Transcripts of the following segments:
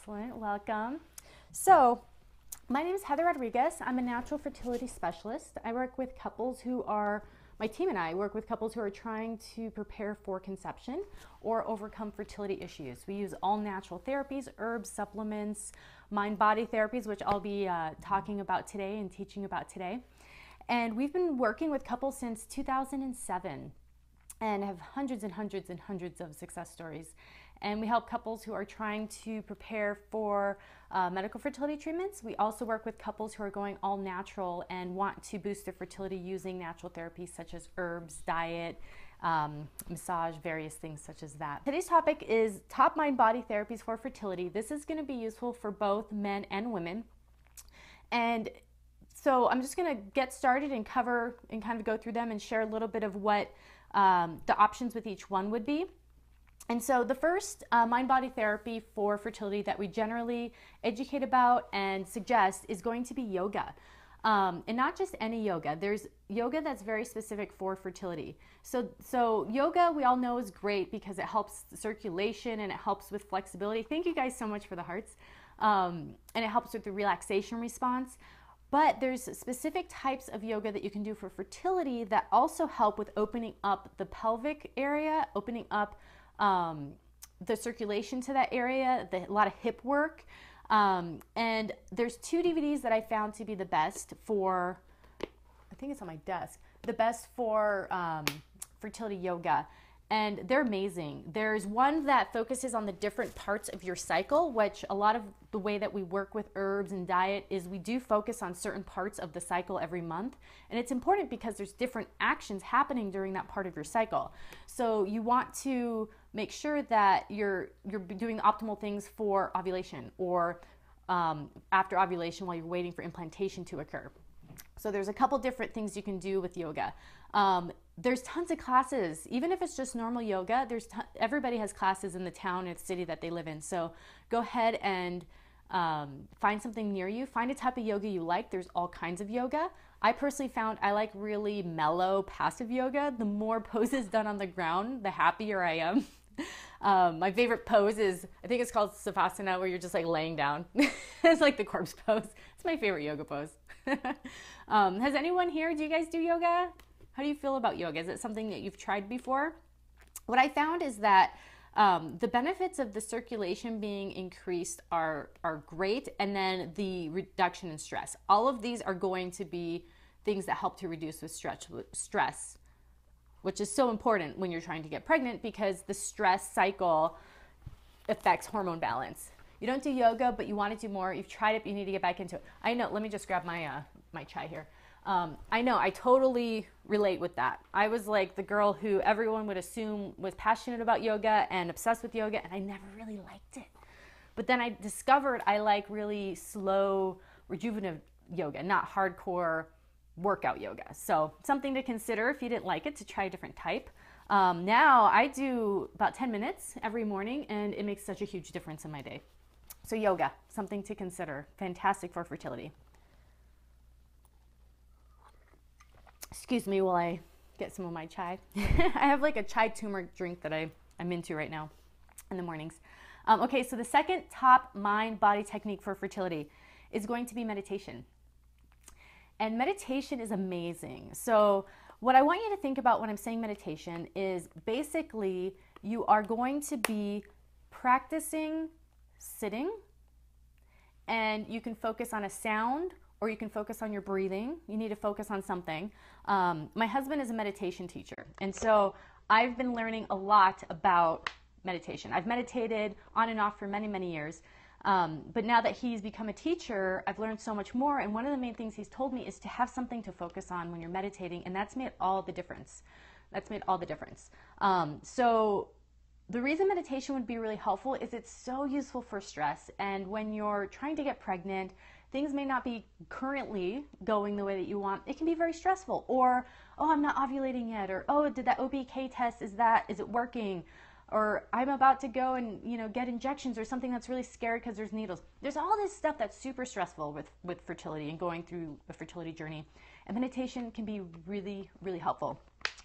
Excellent. Welcome. So, my name is Heather Rodriguez. I'm a natural fertility specialist. I work with couples who are, my team and I work with couples who are trying to prepare for conception or overcome fertility issues. We use all natural therapies, herbs, supplements, mind-body therapies, which I'll be talking about today and teaching about today. And we've been working with couples since 2007 and have hundreds and hundreds and hundreds of success stories. And we help couples who are trying to prepare for medical fertility treatments. We also work with couples who are going all natural and want to boost their fertility using natural therapies such as herbs, diet, massage, various things such as that. Today's topic is top mind-body therapies for fertility. This is going to be useful for both men and women. And so I'm just going to get started and cover and kind of go through them and share a little bit of what the options with each one would be. And so the first mind-body therapy for fertility that we generally educate about and suggest is going to be yoga. And not just any yoga. There's yoga that's very specific for fertility. So yoga, we all know, is great because it helps circulation and it helps with flexibility. Thank you guys so much for the hearts. And it helps with the relaxation response. But there's specific types of yoga that you can do for fertility that also help with opening up the pelvic area, opening up the circulation to that area, a lot of hip work. And there's two DVDs that I found to be the best for, I think it's on my desk, the best for fertility yoga. And they're amazing. There's one that focuses on the different parts of your cycle, which a lot of the way that we work with herbs and diet is we do focus on certain parts of the cycle every month. And it's important because there's different actions happening during that part of your cycle. So you want to make sure that you're doing the optimal things for ovulation or after ovulation while you're waiting for implantation to occur. So there's a couple different things you can do with yoga. There's tons of classes. Even if it's just normal yoga, everybody has classes in the town or the city that they live in. So go ahead and find something near you. Find a type of yoga you like. There's all kinds of yoga. I personally found I like really mellow, passive yoga. The more poses done on the ground, the happier I am. My favorite pose is, I think it's called Savasana, where you're just like laying down. It's like the corpse pose. It's my favorite yoga pose. Has anyone here, do you guys do yoga? How do you feel about yoga? Is it something that you've tried before? What I found is that the benefits of the circulation being increased are great, and then the reduction in stress. All of these are going to be things that help to reduce with stress, which is so important when you're trying to get pregnant because the stress cycle affects hormone balance. You don't do yoga, but you want to do more. You've tried it, but you need to get back into it. I know, let me just grab my chai here. I know, I totally relate with that. I was like the girl who everyone would assume was passionate about yoga and obsessed with yoga, and I never really liked it. But then I discovered I like really slow, rejuvenative yoga, not hardcore workout yoga. So something to consider if you didn't like it, to try a different type. Now I do about 10 minutes every morning, and it makes such a huge difference in my day. So yoga, something to consider. Fantastic for fertility. Excuse me while I get some of my chai. I have like a chai turmeric drink that I'm into right now in the mornings. Okay, so the second top mind-body technique for fertility is going to be meditation. And meditation is amazing. So what I want you to think about when I'm saying meditation is basically you are going to be practicing sitting, and you can focus on a sound or you can focus on your breathing. You need to focus on something. My husband is a meditation teacher, and so I've been learning a lot about meditation. I've meditated on and off for many, many years. But now that he's become a teacher, I've learned so much more. And one of the main things he's told me is to have something to focus on when you're meditating. And that's made all the difference. So the reason meditation would be really helpful is it's so useful for stress. And when you're trying to get pregnant, things may not be currently going the way that you want. It can be very stressful. Or, oh, I'm not ovulating yet. Or, oh, did that OBK test, is it working? Or I'm about to go and get injections or something that's really scary because there's needles. There's all this stuff that's super stressful with fertility and going through a fertility journey. And meditation can be really, really helpful.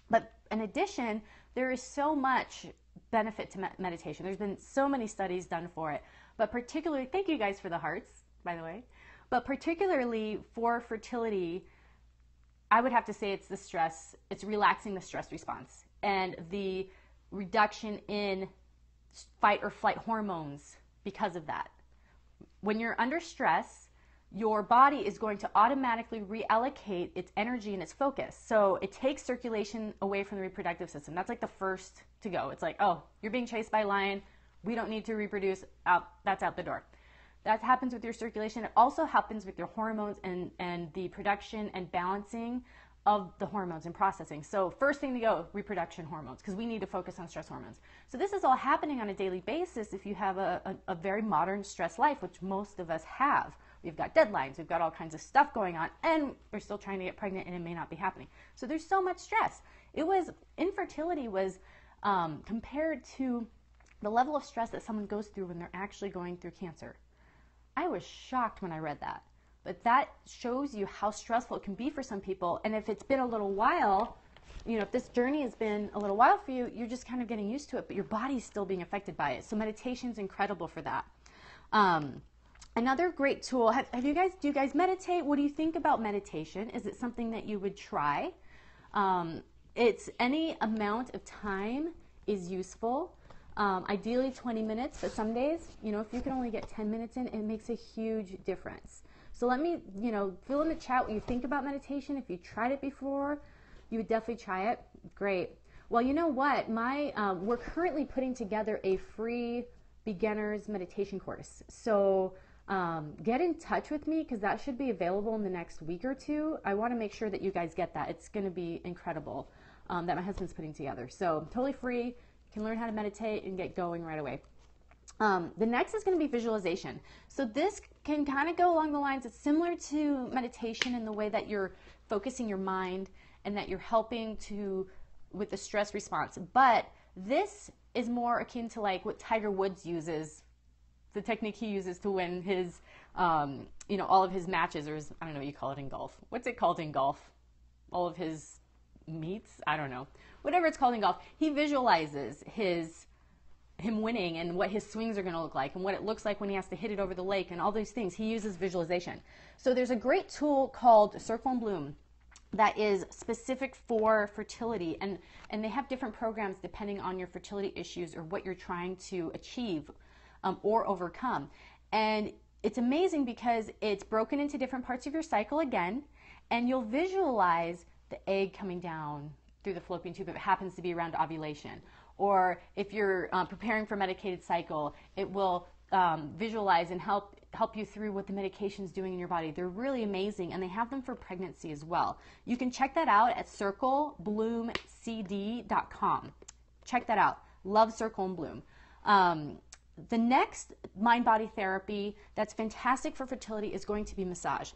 But in addition, there is so much benefit to meditation. There's been so many studies done for it, but particularly, thank you guys for the hearts, by the way, but particularly for fertility, I would have to say it's the stress, it's relaxing the stress response and the reduction in fight or flight hormones because of that. When you're under stress, your body is going to automatically reallocate its energy and its focus. So it takes circulation away from the reproductive system. That's like the first to go. It's like, oh, you're being chased by a lion. We don't need to reproduce. That's out the door. That happens with your circulation. It also happens with your hormones and the production and balancing of the hormones and processing. So first thing to go, reproduction hormones, because we need to focus on stress hormones. So this is all happening on a daily basis if you have a very modern stress life, which most of us have. We've got deadlines, we've got all kinds of stuff going on, and we're still trying to get pregnant and it may not be happening. So there's so much stress. Infertility was compared to the level of stress that someone goes through when they're actually going through cancer. I was shocked when I read that. But that shows you how stressful it can be for some people. And if it's been a little while, if this journey has been a little while for you, you're just kind of getting used to it, but your body's still being affected by it. So meditation's incredible for that. Another great tool, do you guys meditate? What do you think about meditation? Is it something that you would try? It's any amount of time is useful. Ideally 20 minutes, but some days, if you can only get 10 minutes in, it makes a huge difference. So let me, fill in the chat what you think about meditation. If you tried it before, you would definitely try it. Great. Well, you know what? We're currently putting together a free beginner's meditation course. So get in touch with me because that should be available in the next week or two. I want to make sure that you guys get that. It's going to be incredible that my husband's putting together. So totally free. You can learn how to meditate and get going right away. The next is going to be visualization. So this can kind of go along the lines, it's similar to meditation in the way that you're focusing your mind and that you're helping with the stress response. But this is more akin to like what Tiger Woods uses, the technique he uses to win his, all of his matches, or I don't know what you call it in golf. What's it called in golf? All of his meets? I don't know. Whatever it's called in golf. He visualizes him winning and what his swings are going to look like and what it looks like when he has to hit it over the lake and all these things. He uses visualization. So there's a great tool called Circle and Bloom that is specific for fertility, and they have different programs depending on your fertility issues or what you're trying to achieve or overcome. And it's amazing because it's broken into different parts of your cycle again, and you'll visualize the egg coming down through the fallopian tube if it happens to be around ovulation. Or if you're preparing for a medicated cycle, it will visualize and help you through what the medication's doing in your body. They're really amazing, and they have them for pregnancy as well. You can check that out at circlebloomcd.com. Check that out. Love Circle and Bloom. The next mind-body therapy that's fantastic for fertility is going to be massage.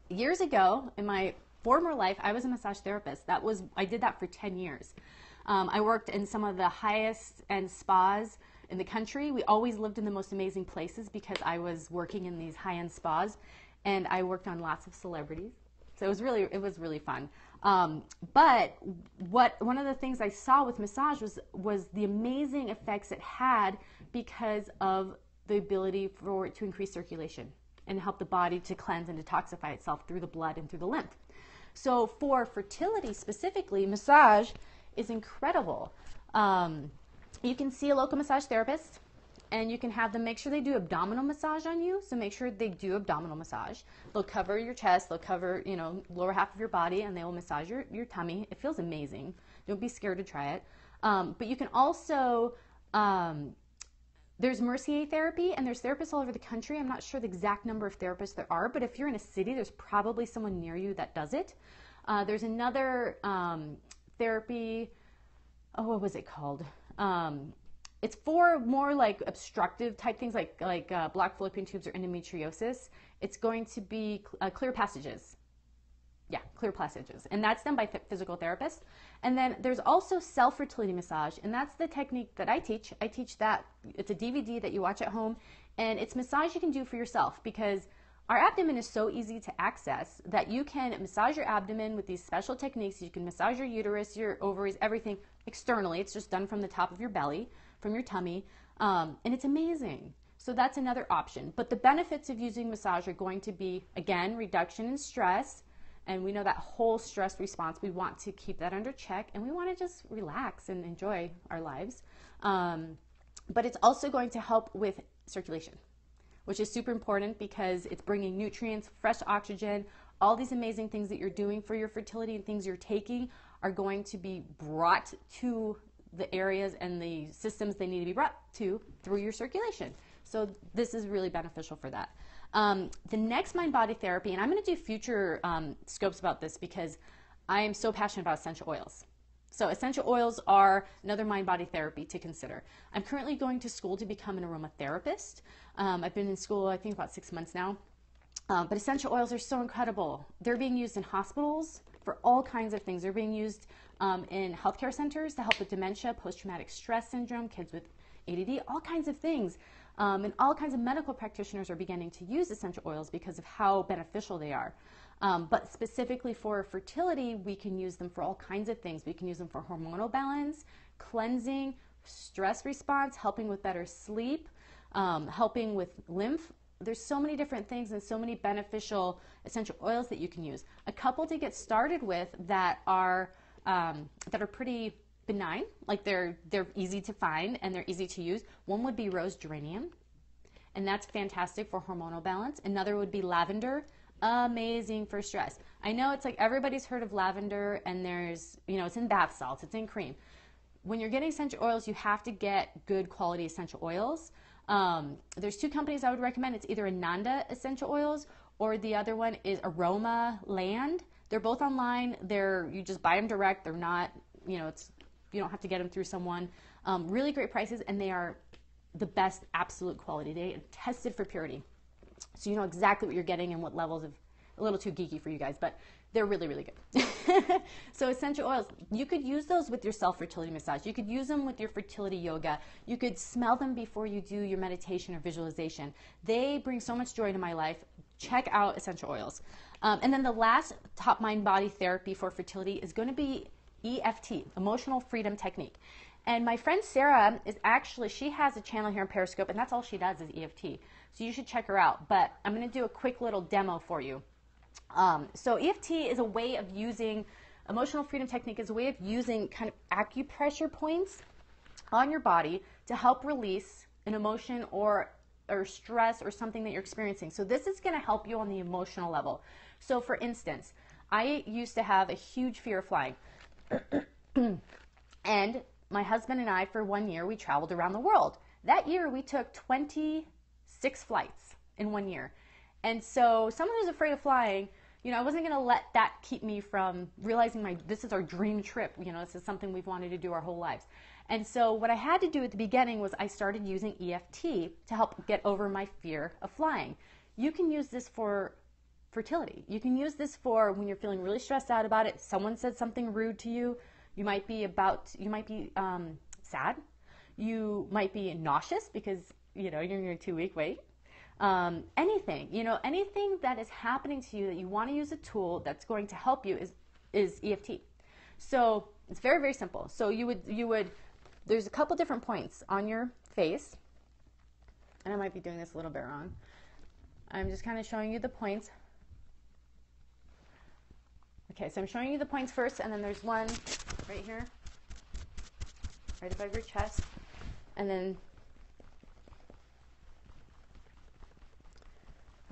Years ago, in my former life, I was a massage therapist. I did that for 10 years. I worked in some of the highest end spas in the country. We always lived in the most amazing places because I was working in these high-end spas, and I worked on lots of celebrities. So it was really fun. But one of the things I saw with massage was the amazing effects it had because of the ability for it to increase circulation and help the body to cleanse and detoxify itself through the blood and through the lymph. So for fertility specifically, massage is incredible. You can see a local massage therapist, and you can have them make sure they do abdominal massage on you. So make sure they do abdominal massage. They'll cover your chest, they'll cover, lower half of your body, and they will massage your tummy. It feels amazing. Don't be scared to try it. But you can also, there's Mercier therapy, and there's therapists all over the country. I'm not sure the exact number of therapists there are, but if you're in a city, there's probably someone near you that does it. There's another therapy, what was it called? It's for more like obstructive type things like blocked fallopian tubes or endometriosis. It's going to be clear passages. Yeah, clear passages. And that's done by physical therapists. And then there's also self-fertility massage, and that's the technique that I teach. I teach that. It's a DVD that you watch at home, and it's massage you can do for yourself because Our abdomen is so easy to access that you can massage your abdomen with these special techniques. You can massage your uterus, your ovaries, everything externally. It's just done from the top of your belly, from your tummy, and it's amazing. So that's another option. But the benefits of using massage are going to be, again, reduction in stress. And we know that whole stress response, we want to keep that under check, and we want to just relax and enjoy our lives. But it's also going to help with circulation, which is super important because it's bringing nutrients, fresh oxygen, all these amazing things that you're doing for your fertility and things you're taking are going to be brought to the areas and the systems they need to be brought to through your circulation. So this is really beneficial for that. The next mind-body therapy, and I'm going to do future scopes about this because I am so passionate about essential oils. So essential oils are another mind-body therapy to consider. I'm currently going to school to become an aromatherapist. I've been in school, I think, about 6 months now. But essential oils are so incredible. They're being used in hospitals for all kinds of things. They're being used in healthcare centers to help with dementia, post-traumatic stress syndrome, kids with ADD, all kinds of things. And all kinds of medical practitioners are beginning to use essential oils because of how beneficial they are. But specifically for fertility, we can use them for all kinds of things. We can use them for hormonal balance, cleansing, stress response, helping with better sleep, helping with lymph. There's so many different things and so many beneficial essential oils that you can use. A couple to get started with that are pretty benign, like they're easy to find and they're easy to use. One would be rose geranium, and that's fantastic for hormonal balance. Another would be lavender, amazing for stress. I know it's like everybody's heard of lavender, and there's, it's in bath salts, it's in cream. When you're getting essential oils, you have to get good quality essential oils. There's 2 companies I would recommend. It's either Ananda Essential Oils or the other one is Aroma Land. They're both online. You just buy them direct. They're not, you don't have to get them through someone. Really great prices, and they are the best absolute quality. They are tested for purity. So you know exactly what you're getting and what levels of, a little too geeky for you guys, but they're really, really good. So essential oils, you could use those with your self-fertility massage. You could use them with your fertility yoga. You could smell them before you do your meditation or visualization. They bring so much joy to my life. Check out essential oils. And then the last top mind body therapy for fertility is going to be EFT, Emotional Freedom Technique. And my friend Sarah she has a channel here in Periscope, and that's all she does is EFT. So you should check her out. But I'm going to do a quick little demo for you. So EFT is a way of using, Emotional Freedom Technique is a way of using kind of acupressure points on your body to help release an emotion or stress or something that you're experiencing. So this is going to help you on the emotional level. So for instance, I used to have a huge fear of flying. And my husband and I, for 1 year, we traveled around the world. That year, we took 26 flights in 1 year. And so someone who's afraid of flying, I wasn't going to let that keep me from realizing this is our dream trip. This is something we've wanted to do our whole lives. And so what I had to do at the beginning was I started using EFT to help get over my fear of flying. You can use this for fertility. You can use this for when you're feeling really stressed out about it. Someone said something rude to you. You might be sad. You might be nauseous because, you're in your 2-week wait. Anything that is happening to you that you want to use a tool that's going to help you is EFT. So it's very, very simple. So you would, there's a couple different points on your face, and I might be doing this a little bit wrong. I'm just kind of showing you the points. Okay, so I'm showing you the points first, and then there's one right here, right above your chest, and then,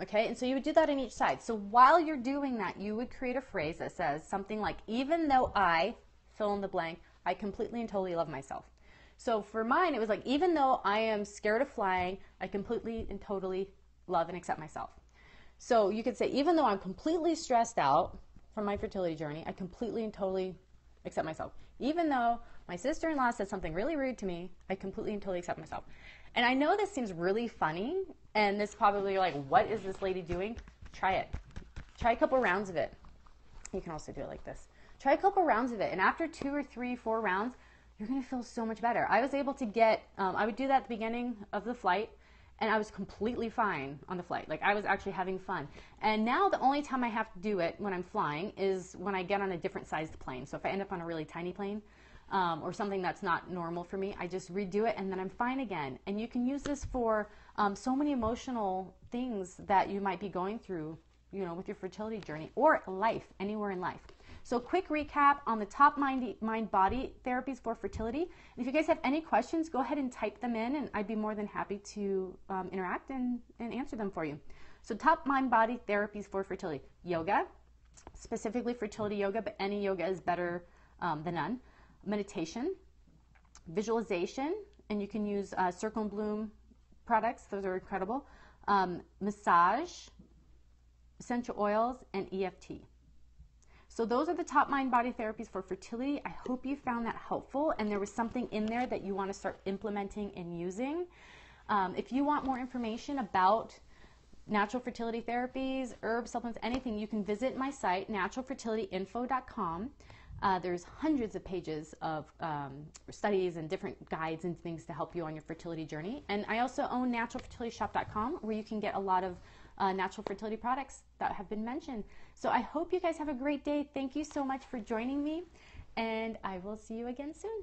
okay, and so you would do that on each side. So while you're doing that, you would create a phrase that says something like, even though I, fill in the blank, I completely and totally love myself. So for mine, it was like, even though I am scared of flying, I completely and totally love and accept myself. So you could say, even though I'm completely stressed out from my fertility journey, I completely and totally accept myself. Even though my sister-in-law said something really rude to me, I completely and totally accept myself. And I know this seems really funny, and this probably, you're like, what is this lady doing? Try it. Try a couple rounds of it. You can also do it like this. Try a couple rounds of it, and after 2 or 3, 4 rounds, you're going to feel so much better. I was able to get, I would do that at the beginning of the flight, and I was completely fine on the flight. Like I was actually having fun. And now the only time I have to do it when I'm flying is when I get on a different sized plane. So if I end up on a really tiny plane, or something that's not normal for me, I just redo it and then I'm fine again. And you can use this for so many emotional things that you might be going through, you know, with your fertility journey or life, anywhere in life. So quick recap on the top mind-body therapies for fertility. And if you guys have any questions, go ahead and type them in and I'd be more than happy to interact and answer them for you. So top mind-body therapies for fertility. Yoga, specifically fertility yoga, but any yoga is better than none. Meditation, visualization, and you can use Circle and Bloom products. Those are incredible. Massage, essential oils, and EFT. So those are the top mind-body therapies for fertility. I hope you found that helpful and there was something in there that you want to start implementing and using. If you want more information about natural fertility therapies, herbs, supplements, anything, you can visit my site, naturalfertilityinfo.com. There's hundreds of pages of studies and different guides and things to help you on your fertility journey. And I also own naturalfertilityshop.com, where you can get a lot of natural fertility products that have been mentioned. So I hope you guys have a great day. Thank you so much for joining me, and I will see you again soon.